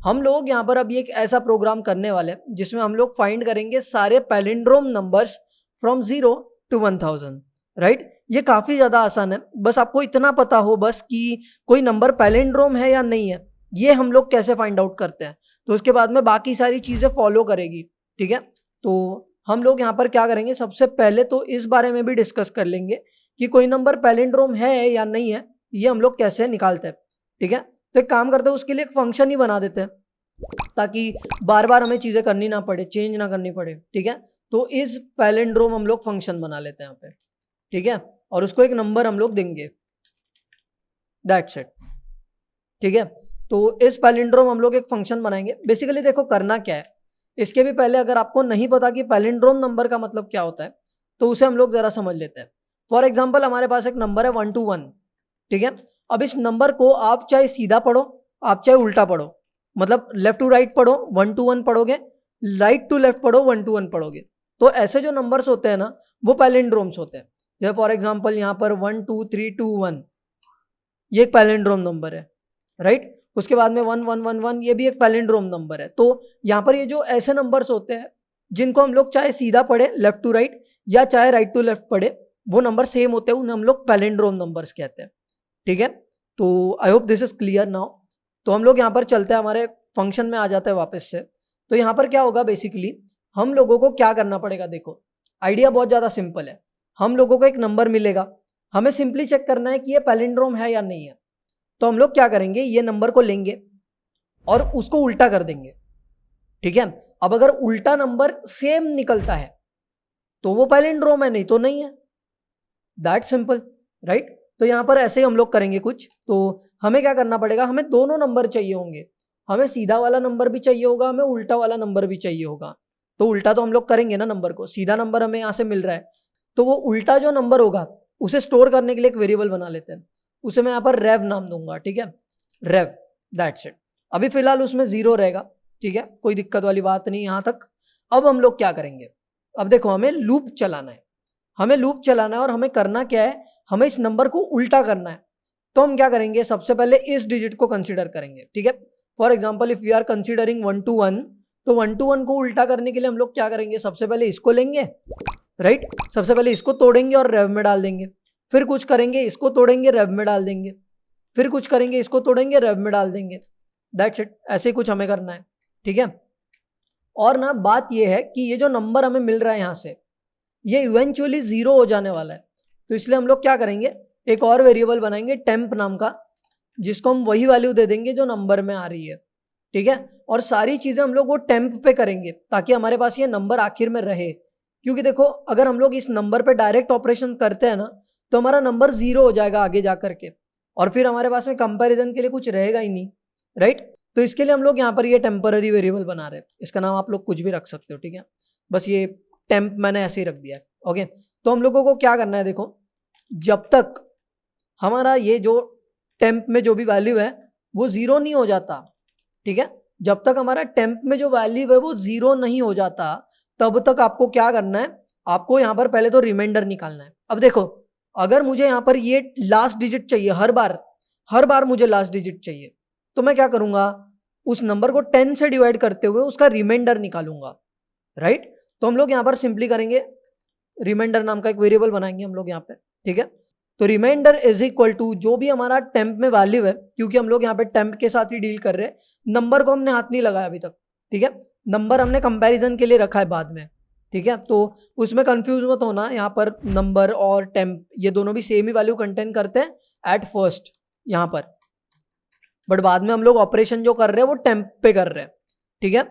हम लोग यहाँ पर अभी एक ऐसा प्रोग्राम करने वाले हैं जिसमें हम लोग फाइंड करेंगे सारे palindrome numbers from 0 to 1000, right. ये काफी ज्यादा आसान है, बस आपको इतना पता हो बस कि कोई नंबर पैलिंड्रोम है या नहीं है। ये हम लोग कैसे फाइंड आउट करते हैं, तो उसके बाद में बाकी सारी चीजें फॉलो करेगी, ठीक है। तो हम लोग यहाँ पर क्या करेंगे, सबसे पहले तो इस बारे में भी डिस्कस कर लेंगे कि कोई नंबर पैलिंड्रोम है या नहीं है, ये हम लोग कैसे निकालते हैं, ठीक है। तो एक काम करते हैं, उसके लिए एक फंक्शन ही बना देते हैं ताकि बार बार हमें चीजें करनी ना पड़े, चेंज ना करनी पड़े, ठीक है। तो इस पैलिंड्रोम हम लोग फंक्शन बना लेते हैं यहाँ पे, ठीक है, और उसको एक नंबर हम लोग देंगे, दैट्स इट, ठीक है। तो इस पैलिंड्रोम हम लोग एक फंक्शन बनाएंगे। बेसिकली देखो करना क्या है, इसके भी पहले अगर आपको नहीं पता कि पैलिंड्रोम नंबर का मतलब क्या होता है तो उसे हम लोग जरा समझ लेते हैं। फॉर एग्जाम्पल हमारे पास एक नंबर है 121, ठीक है। अब इस नंबर को आप चाहे सीधा पढ़ो, आप चाहे उल्टा पढ़ो, मतलब लेफ्ट टू राइट पढ़ो 121 पढ़ोगे, राइट टू लेफ्ट पढ़ो 121 पढ़ोगे। तो ऐसे जो नंबर्स होते हैं ना वो पैलिंड्रोम्स होते हैं। जैसे फॉर एग्जाम्पल यहाँ पर 12321 ये एक पैलिंड्रोम नंबर है, राइट। उसके बाद में 1111 ये भी एक पैलिंड्रोम नंबर है। तो यहाँ पर ये जो ऐसे नंबर्स होते हैं जिनको हम लोग चाहे सीधा पढ़े लेफ्ट टू राइट या चाहे राइट टू लेफ्ट पढ़े, वो नंबर सेम होते हैं, उन्हें हम लोग पैलिंड्रोम नंबर्स कहते हैं, ठीक है। तो I hope this is clear now. तो हम लोग यहाँ पर चलते हैं, हमारे फंक्शन में आ जाते हैं वापस से। तो यहाँ पर क्या होगा, बेसिकली हम लोगों को क्या करना पड़ेगा, देखो आइडिया बहुत ज्यादा सिंपल है। हम लोगों को एक नंबर मिलेगा, हमें सिंपली चेक करना है कि ये पैलिंड्रोम है या नहीं है। तो हम लोग क्या करेंगे, ये नंबर को लेंगे और उसको उल्टा कर देंगे, ठीक है। अब अगर उल्टा नंबर सेम निकलता है तो वो पैलिंड्रोम है, नहीं तो नहीं है, दैट सिंपल, राइट। तो यहां पर ऐसे ही हम लोग करेंगे कुछ। तो हमें क्या करना पड़ेगा, हमें दोनों नंबर चाहिए होंगे, हमें सीधा वाला नंबर भी चाहिए होगा, हमें उल्टा वाला नंबर भी चाहिए होगा। तो उल्टा तो हम लोग करेंगे ना नंबर को, सीधा नंबर हमें यहाँ से मिल रहा है, तो वो उल्टा जो नंबर होगा उसे स्टोर करने के लिए एक वेरिएबल बना लेते हैं, उसे मैं यहाँ पर रेव नाम दूंगा, ठीक है, रेव, दैट्स इट। अभी फिलहाल उसमें 0 रहेगा, ठीक है, कोई दिक्कत वाली बात नहीं यहाँ तक। अब हम लोग क्या करेंगे, अब देखो हमें लूप चलाना है, हमें लूप चलाना है और हमें करना क्या है, हमें इस नंबर को उल्टा करना है। तो हम क्या करेंगे, सबसे पहले इस डिजिट को कंसीडर करेंगे, ठीक है। For example if we are considering 121, तो 121 को उल्टा करने के लिए हम लोग क्या करेंगे, सबसे पहले इसको लेंगे, राइट, सबसे पहले इसको तोड़ेंगे और रेव में डाल देंगे, फिर कुछ करेंगे इसको तोड़ेंगे रेव में डाल देंगे, फिर कुछ करेंगे इसको तोड़ेंगे रेव में डाल देंगे, दैट्स इट। ऐसे ही कुछ हमें करना है, ठीक है। और ना बात यह है कि ये जो नंबर हमें मिल रहा है यहाँ से, ये इवेंचुअली 0 हो जाने वाला है। तो इसलिए हम लोग क्या करेंगे, एक और वेरिएबल बनाएंगे टेम्प नाम का, जिसको हम वही वैल्यू दे देंगे जो नंबर में आ रही है, ठीक है। और सारी चीजें हम लोग वो टेम्प पे करेंगे ताकि हमारे पास ये नंबर आखिर में रहे। क्योंकि देखो अगर हम लोग इस नंबर पे डायरेक्ट ऑपरेशन करते हैं ना तो हमारा नंबर 0 हो जाएगा आगे जा करके, और फिर हमारे पास में कंपैरिजन के लिए कुछ रहेगा ही नहीं, राइट। तो इसके लिए हम लोग यहाँ पर ये टेम्पररी वेरिएबल बना रहे हैं, इसका नाम आप लोग कुछ भी रख सकते हो, ठीक है। बस ये टेम्प मैंने ऐसे ही रख दिया है, ओके। तो हम लोगों को क्या करना है, देखो जब तक हमारा ये जो टेम्प में जो भी वैल्यू है वो 0 नहीं हो जाता, ठीक है, जब तक हमारा टेम्प में जो वैल्यू है वो 0 नहीं हो जाता तब तक आपको क्या करना है, आपको यहाँ पर पहले तो रिमाइंडर निकालना है। अब देखो अगर मुझे यहाँ पर ये लास्ट डिजिट चाहिए, हर बार मुझे लास्ट डिजिट चाहिए, तो मैं क्या करूंगा, उस नंबर को 10 से डिवाइड करते हुए उसका रिमाइंडर निकालूंगा, राइट। तो हम लोग यहाँ पर सिंपली करेंगे, रिमाइंडर नाम का एक वेरिएबल बनाएंगे हम लोग यहाँ पे, ठीक है। तो रिमाइंडर इज इक्वल टू जो भी हमारा टेम्प में वैल्यू है, क्योंकि हम लोग यहाँ पे टेम्प के साथ ही डील कर रहे हैं, नंबर को हमने हाथ नहीं लगाया अभी तक, ठीक है, नंबर हमने कंपैरिजन के लिए रखा है बाद में, ठीक है। तो उसमें कंफ्यूज मत होना, यहाँ पर नंबर और टेम्प ये दोनों भी सेम ही वैल्यू कंटेन करते हैं एट फर्स्ट यहाँ पर, बट बाद में हम लोग ऑपरेशन जो कर रहे हैं वो टेम्प पे कर रहे हैं, ठीक है।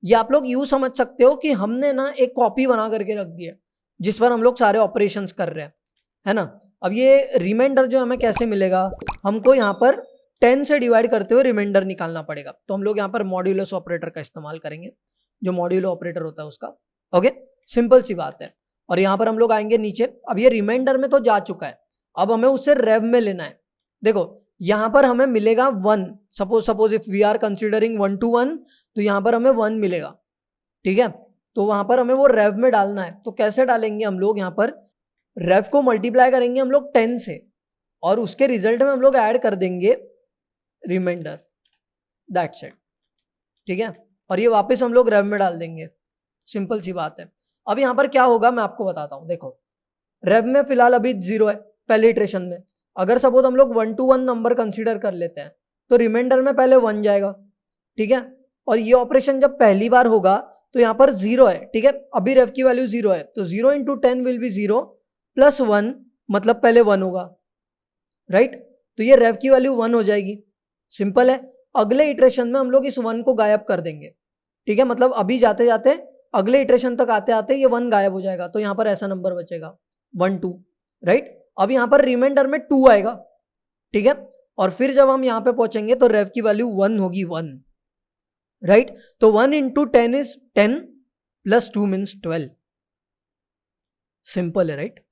ये आप लोग यूं समझ सकते हो कि हमने ना एक कॉपी बना करके रख दी है जिस पर हम लोग सारे ऑपरेशंस कर रहे हैं, है ना। अब ये रिमाइंडर जो हमें कैसे मिलेगा, हमको यहाँ पर 10 से डिवाइड करते हुए रिमाइंडर निकालना पड़ेगा। तो हम लोग यहाँ पर मॉड्यूलस ऑपरेटर का इस्तेमाल करेंगे, जो मॉड्यूलो ऑपरेटर होता है उसका, ओके, सिंपल सी बात है। और यहाँ पर हम लोग आएंगे नीचे, अब ये रिमाइंडर में तो जा चुका है, अब हमें उससे रेव में लेना है। देखो यहाँ पर हमें मिलेगा 1, suppose if we are considering 121, तो यहाँ पर हमें 1 मिलेगा, ठीक है। तो वहां पर हमें वो रेव में डालना है, तो कैसे डालेंगे हम लोग, यहाँ पर रेव को मल्टीप्लाई करेंगे हम लोग 10 से और उसके रिजल्ट में हम लोग ऐड कर देंगे रिमाइंडर, दैट्स इट, ठीक है, और ये वापस हम लोग रेव में डाल देंगे, सिंपल सी बात है। अब यहाँ पर क्या होगा मैं आपको बताता हूँ। देखो रेव में फिलहाल अभी 0 है पहले इटरेशन में। अगर सपोज हम लोग 1 to 1 नंबर कंसीडर कर लेते हैं तो रिमाइंडर में पहले 1 जाएगा, ठीक है, और ये ऑपरेशन जब पहली बार होगा तो यहाँ पर 0 है, ठीक है, अभी रेव की वैल्यू 0 है, तो 0 into 10 विल बी 0 प्लस 1, मतलब पहले 1 होगा, राइट, तो ये रेव की वैल्यू 1 हो जाएगी, सिंपल है। अगले इटरेशन में हम लोग इस 1 को गायब कर देंगे, ठीक है, मतलब अभी जाते जाते अगले इटरेशन तक आते आते ये 1 गायब हो जाएगा, तो यहाँ पर ऐसा नंबर बचेगा 1 2, राइट। अब यहाँ पर रिमाइंडर में 2 आएगा, ठीक है, और फिर जब हम यहाँ पे पहुंचेंगे तो रेव की वैल्यू 1 होगी, 1, राइट, तो 1 into 10 is 10 plus 2 means 12, simple है, राइट।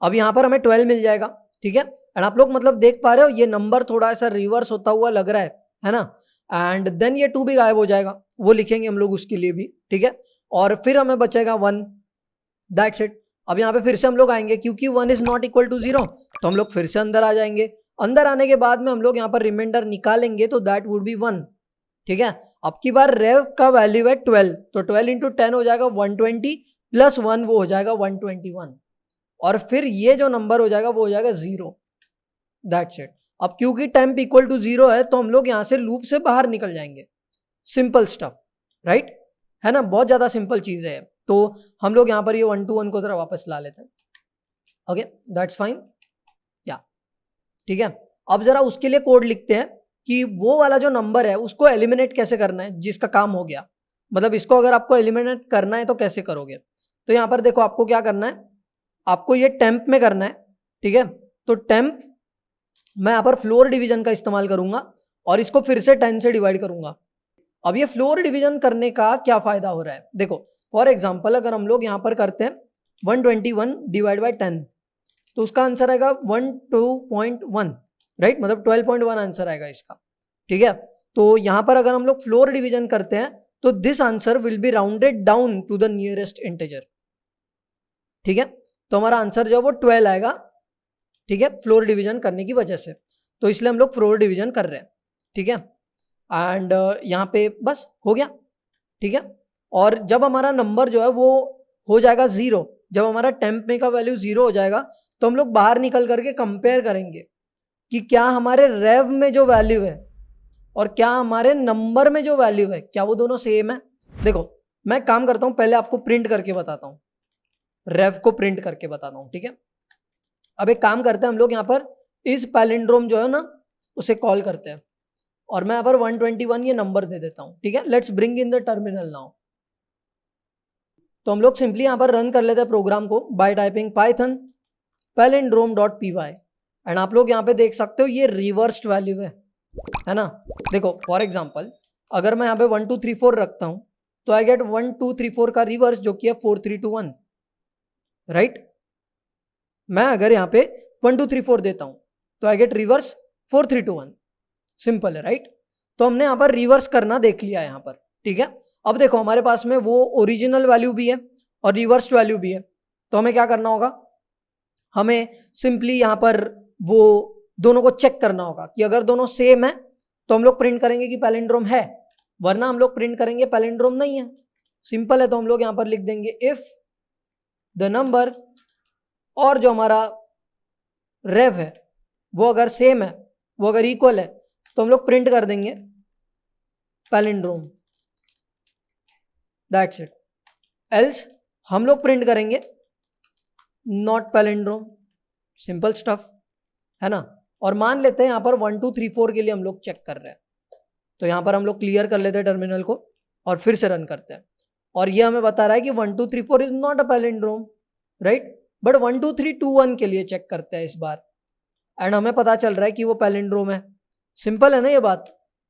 अब यहाँ पर हमें 12 मिल जाएगा, ठीक है, एंड आप लोग मतलब देख पा रहे हो ये नंबर थोड़ा सा रिवर्स होता हुआ लग रहा है ना, एंड देन ये 2 भी गायब हो जाएगा, वो लिखेंगे हम लोग उसके लिए भी, ठीक है, और फिर हमें बचेगा 1, दैट्स इट। अब यहाँ पे फिर से हम लोग आएंगे, क्योंकि 1 इज नॉट इक्वल टू 0 तो हम लोग फिर से अंदर आ जाएंगे, अंदर आने के बाद में हम लोग यहाँ पर रिमाइंडर निकालेंगे तो दैट वुड बी 1, ठीक है। अब की बार रेव का वैल्यू है 12, तो 12 into 10 हो जाएगा 120 प्लस 1 वो हो जाएगा 121, और फिर ये जो नंबर हो जाएगा वो हो जाएगा 0, दैट्स इट। अब क्योंकि टेम्प इक्वल टू 0 है तो हम लोग यहाँ से लूप से बाहर निकल जाएंगे, सिंपल स्टफ, राइट, है ना, बहुत ज्यादा सिंपल चीज है। तो हम लोग यहाँ पर ये 1 to 1 को जरा वापस ला लेते हैं, ओके, दैट्स फाइन, या ठीक है। अब जरा उसके लिए कोड लिखते हैं कि वो वाला जो नंबर है उसको एलिमिनेट कैसे करना है, जिसका काम हो गया, मतलब इसको अगर आपको एलिमिनेट करना है तो कैसे करोगे। तो यहाँ पर देखो आपको क्या करना है, आपको ये टेम्प में करना है, ठीक है, तो टेम्प मैं यहाँ पर फ्लोर डिवीजन का इस्तेमाल करूंगा और इसको फिर से 10 से डिवाइड करूंगा। अब ये फ्लोर डिवीजन करने का क्या फायदा हो रहा है, देखो फॉर एग्जांपल अगर हम लोग यहाँ पर करते हैं 121 डिवाइड बाय 10 तो उसका आंसर आएगा 12.1, राइट, मतलब 12.1 आंसर आएगा इसका, ठीक है। तो यहाँ पर अगर हम लोग फ्लोर डिवीजन करते हैं तो this answer will be rounded down to the nearest integer, ठीक है, तो हमारा आंसर जो है वो 12 आएगा, ठीक है, फ्लोर डिवीजन करने की वजह से, तो इसलिए हम लोग फ्लोर डिवीजन कर रहे हैं, ठीक है, एंड यहाँ पे बस हो गया, ठीक है। और जब हमारा नंबर जो है वो हो जाएगा 0, जब हमारा टेम्प में का वैल्यू 0 हो जाएगा तो हम लोग बाहर निकल करके कंपेयर करेंगे कि क्या हमारे रेव में जो वैल्यू है और क्या हमारे नंबर में जो वैल्यू है क्या वो दोनों सेम है। देखो मैं काम करता हूं, पहले आपको प्रिंट करके बताता हूं, रेव को प्रिंट करके बताता हूं, ठीक है। अब एक काम करते हैं हम लोग यहाँ पर इस पैलिंड्रोम जो है ना उसे कॉल करते हैं और मैं यहाँ पर 121 ये नंबर दे देता हूँ, ठीक है। Let's bring in the terminal now. तो हम लोग सिंपली यहाँ पर रन कर लेते हैं प्रोग्राम को bye typing Python palindrome.py and आप लोग यहाँ पे देख सकते हो ये रिवर्स्ड वैल्यू है ना। देखो फॉर एग्जांपल अगर मैं यहाँ पे 1 2 3 4 रखता हूँ तो आई गेट 1 2 3 4 का रिवर्स जो कि है 4 3 2 1, राइट। मैं अगर यहाँ पे 1 2 3 4 देता हूँ तो आई गेट रिवर्स 4 3 2 1, सिंपल है, राइट। तो हमने यहाँ पर रिवर्स करना देख लिया यहाँ पर, ठीक है। अब देखो हमारे पास में वो ओरिजिनल वैल्यू भी है और रिवर्स वैल्यू भी है, तो हमें क्या करना होगा, हमें सिंपली यहाँ पर वो दोनों को चेक करना होगा कि अगर दोनों सेम है तो हम लोग प्रिंट करेंगे कि पैलिंड्रोम है, वरना हम लोग प्रिंट करेंगे पैलिंड्रोम नहीं है, सिंपल है। तो हम लोग यहाँ पर लिख देंगे इफ द नंबर और जो हमारा रेव है वो अगर सेम है, वो अगर इक्वल है तो हम लोग प्रिंट कर देंगे पैलिंड्रोम, दैट्स इट। एल्स हम लोग प्रिंट करेंगे नॉट पैलिंड्रोम, सिंपल स्टफ है ना। और मान लेते हैं यहाँ पर 1 2 3 4 के लिए हम लोग चेक कर रहे हैं, तो यहाँ पर हम लोग क्लियर कर लेते हैं टर्मिनल को और फिर से रन करते हैं और ये हमें बता रहा है कि 1 2 3 4 is not a palindrome, right, but 1 2 3 2 1 के लिए चेक करते हैं इस बार एंड हमें पता चल रहा है कि वो पैलिंड्रोम है, सिंपल है ना ये बात।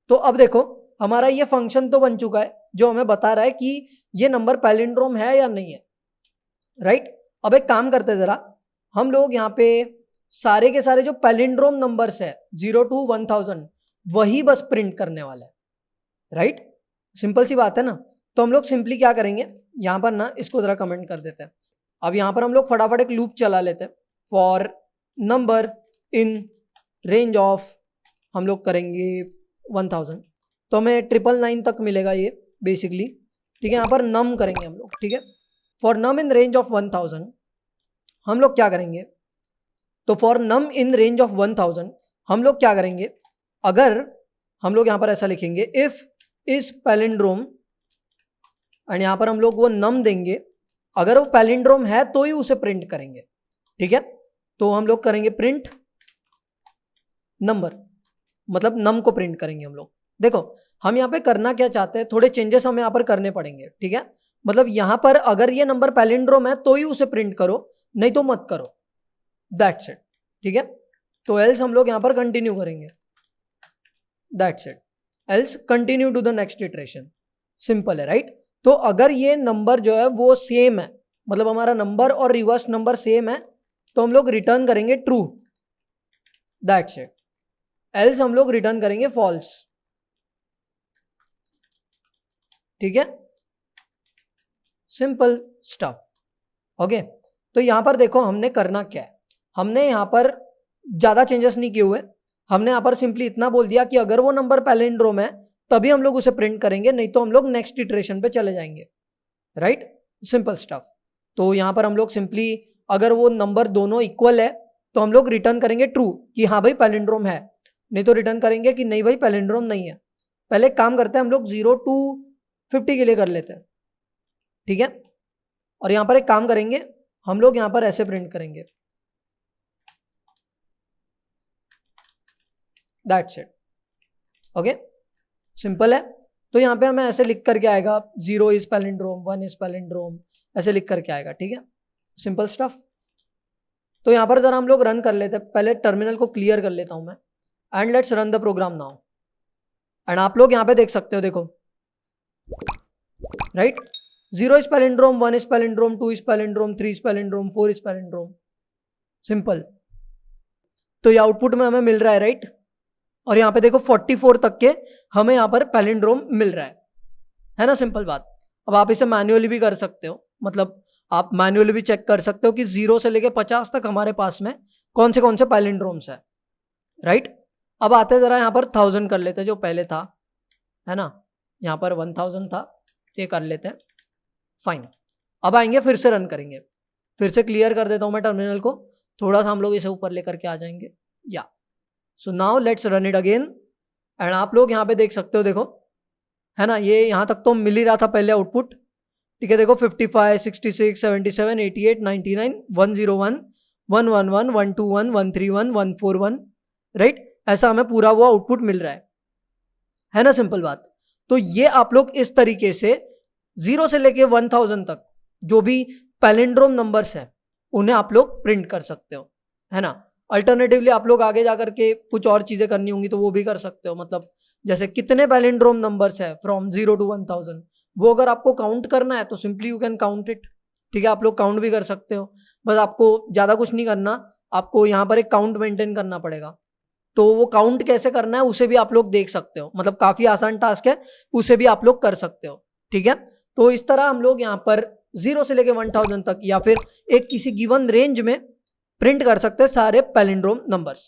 तो अब देखो हमारा ये फंक्शन तो बन चुका है जो हमें बता रहा है कि ये नंबर पैलिंड्रोम है या नहीं है, राइट। अब एक काम करते हैं जरा, हम लोग यहाँ पे सारे के सारे जो पैलिंड्रोम नंबर्स है 0 to 1000 वही बस प्रिंट करने वाला है, राइट, सिंपल सी बात है ना। तो हम लोग सिंपली क्या करेंगे, यहाँ पर ना इसको जरा कमेंट कर देते हैं। अब यहाँ पर हम लोग फटाफट एक लूप चला लेते हैं for number in range of, हम लोग करेंगे 1000, तो हमें 999 तक मिलेगा ये बेसिकली। ठीक है, यहाँ पर नम करेंगे हम लोग। ठीक है, for num in range of 1000 हम लोग क्या करेंगे, तो for num in range of 1000 हम लोग क्या करेंगे, अगर हम लोग यहाँ पर ऐसा लिखेंगे इफ इज पैलिंड्रोम, एंड यहाँ पर हम लोग वो नम देंगे, अगर वो पैलिंड्रोम है तो ही उसे प्रिंट करेंगे। ठीक है, तो हम लोग करेंगे प्रिंट नंबर, मतलब नम को प्रिंट करेंगे हम लोग। देखो हम यहाँ पे करना क्या चाहते हैं, थोड़े चेंजेस हमें यहाँ पर करने पड़ेंगे। ठीक है, मतलब यहाँ पर अगर ये नंबर पैलिंड्रोम है तो ही उसे प्रिंट करो, नहीं तो मत करो, दैट्स इट। ठीक है, तो एल्स हम लोग यहाँ पर कंटिन्यू करेंगे, that's it, else continue to the next iteration. Simple है, राइट। तो अगर ये नंबर जो है वो सेम है, मतलब हमारा नंबर और रिवर्स नंबर सेम है, तो हम लोग रिटर्न करेंगे ट्रू, दैट्स इट। एल्स हम लोग रिटर्न करेंगे फॉल्स। ठीक है, सिंपल स्टफ। ओके, तो यहां पर देखो हमने करना क्या है, हमने यहां पर ज्यादा चेंजेस नहीं किए हुए, हमने यहां पर सिंपली इतना बोल दिया कि अगर वो नंबर पैलिंड्रोम है तभी हम लोग उसे प्रिंट करेंगे, नहीं तो हम लोग नेक्स्ट इटरेशन पे चले जाएंगे, राइट। Simple stuff. तो यहां पर हम लोग सिंपली अगर वो नंबर दोनों इक्वल है तो हम लोग रिटर्न करेंगे ट्रू कि हाँ भाई पैलिंड्रोम है, नहीं तो रिटर्न करेंगे कि नहीं भाई पैलिंड्रोम नहीं है। पहले एक काम करते हैं, हम लोग 0 to 50 के लिए कर लेते हैं। ठीक है, और यहां पर एक काम करेंगे, हम लोग यहां पर ऐसे प्रिंट करेंगे, दैट्स इट। ओके, सिंपल है। तो यहां पे हमें ऐसे लिख करके आएगा 0 इज पैलिंड्रोम, 1 इज पैलिंड्रोम, ऐसे लिख करके आएगा। ठीक है, सिंपल स्टफ। तो यहां पर जरा हम लोग रन कर लेते हैं, पहले टर्मिनल को क्लियर कर लेता हूं मैं, and let's run the program now. And आप लोग यहां पे देख सकते हो, देखो right, 0 is palindrome, 1 is palindrome, 2 is palindrome, 3 is palindrome, 4 is palindrome. Simple. तो ये आउटपुट में हमें मिल रहा है, राइट। और यहाँ पे देखो 44 तक के हमें यहाँ पर पैलिंड्रोम मिल रहा है ना, सिंपल बात। अब आप इसे मैन्युअली भी कर सकते हो, मतलब आप मैन्युअली भी चेक कर सकते हो कि 0 से लेके 50 तक हमारे पास में कौन से पैलिंड्रोम्स है, राइट। अब आते जरा यहाँ पर 1000 कर लेते हैं, जो पहले था, है ना, यहाँ पर 1000 था, ये कर लेते हैं, फाइन। अब आएंगे फिर से रन करेंगे, फिर से क्लियर कर देता हूँ मैं टर्मिनल को, थोड़ा सा हम लोग इसे ऊपर लेकर के आ जाएंगे, या so now let's run it again. And आप लोग यहाँ पे देख सकते हो, देखो है ना, ये यहाँ तक तो मिल ही रहा था पहले आउटपुट। ठीक है, देखो 55, 66, 77, 88, 99, 101, 111, 121, 131, 141, राइट। ऐसा हमें पूरा वो आउटपुट मिल रहा है ना, सिंपल बात। तो ये आप लोग इस तरीके से 0 से लेके 1000 तक जो भी पैलिंड्रोम नंबर्स हैं उन्हें आप लोग प्रिंट कर सकते हो, है ना। अल्टरनेटिवली आप लोग आगे जाकर के कुछ और चीजें करनी होंगी तो वो भी कर सकते हो, मतलब जैसे कितने पैलिंड्रोम नंबर्स है फ्रॉम 0 to 1000, वो अगर आपको काउंट करना है तो simply you can count it. ठीक है, आप लोग काउंट भी कर सकते हो, बस आपको ज्यादा कुछ नहीं करना, आपको यहाँ पर एक काउंट मेंटेन करना पड़ेगा। तो वो काउंट कैसे करना है उसे भी आप लोग देख सकते हो, मतलब काफी आसान टास्क है, उसे भी आप लोग कर सकते हो। ठीक है, तो इस तरह हम लोग यहाँ पर 0 से लेके 1000 तक या फिर एक किसी गिवन रेंज में प्रिंट कर सकते हैं सारे पैलिंड्रोम नंबर्स।